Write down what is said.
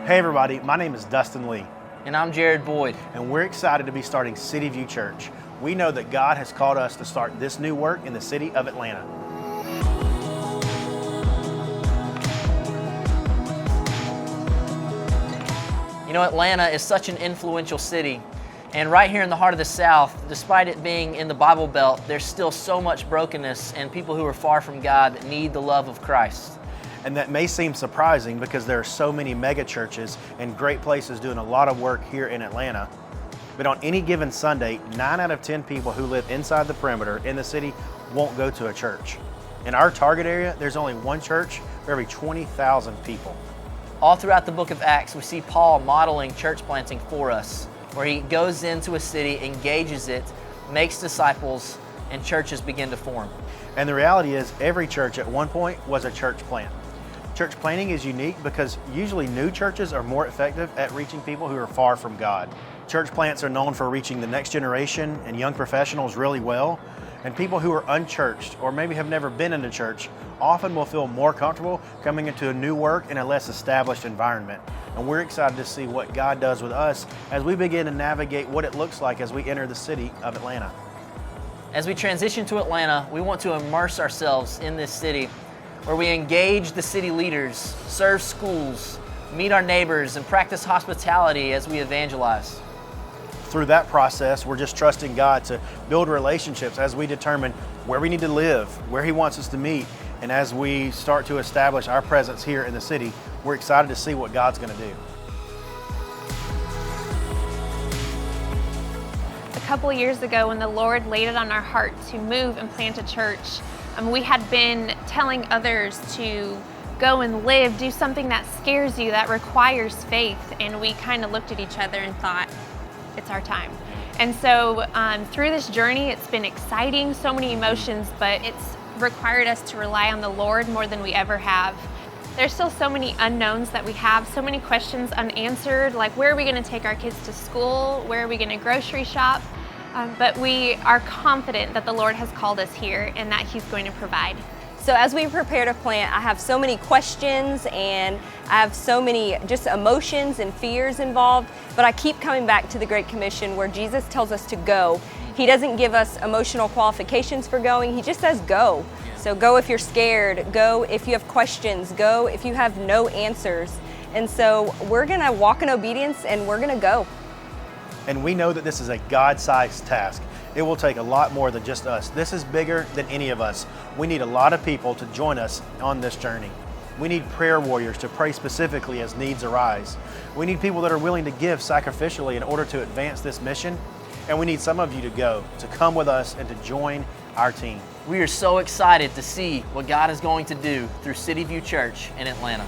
Hey everybody, my name is Dustin Lee, And I'm Jared Boyd. and we're excited to be starting City View Church. We know that God has called us to start this new work in the city of Atlanta. You know, Atlanta is such an influential city. And right here in the heart of the South, despite it being in the Bible Belt, there's still so much brokenness and people who are far from God that need the love of Christ. And that may seem surprising because there are so many mega churches and great places doing a lot of work here in Atlanta. But on any given Sunday, 9 out of 10 people who live inside the perimeter in the city won't go to a church. In our target area, there's only one church for every 20,000 people. All throughout the book of Acts, we see Paul modeling church planting for us, where he goes into a city, engages it, makes disciples, and churches begin to form. And the reality is, every church at one point was a church plant. Church planting is unique because usually new churches are more effective at reaching people who are far from God. Church plants are known for reaching the next generation and young professionals really well, and people who are unchurched or maybe have never been in a church often will feel more comfortable coming into a new work in a less established environment. And we're excited to see what God does with us as we begin to navigate what it looks like as we enter the city of Atlanta. As we transition to Atlanta, we want to immerse ourselves in this city where we engage the city leaders, serve schools, meet our neighbors, and practice hospitality as we evangelize. Through that process, we're just trusting God to build relationships as we determine where we need to live, where He wants us to meet, and as we start to establish our presence here in the city, we're excited to see what God's going to do. A couple of years ago, when the Lord laid it on our heart to move and plant a church, we had been telling others to go and live, do something that scares you, that requires faith, and we kind of looked at each other and thought, it's our time. And so through this journey, it's been exciting, so many emotions, but it's required us to rely on the Lord more than we ever have. There's still so many unknowns that we have, so many questions unanswered, like where are we going to take our kids to school, where are we going to grocery shop? But we are confident that the Lord has called us here and that He's going to provide. So as we prepare to plant, I have so many questions and I have so many just emotions and fears involved, but I keep coming back to the Great Commission where Jesus tells us to go. He doesn't give us emotional qualifications for going, He just says go. So go if you're scared, go if you have questions, go if you have no answers. And so we're gonna walk in obedience and we're gonna go. And we know that this is a God-sized task. It will take a lot more than just us. This is bigger than any of us. We need a lot of people to join us on this journey. We need prayer warriors to pray specifically as needs arise. We need people that are willing to give sacrificially in order to advance this mission. And we need some of you to go, to come with us and to join our team. We are so excited to see what God is going to do through City View Church in Atlanta.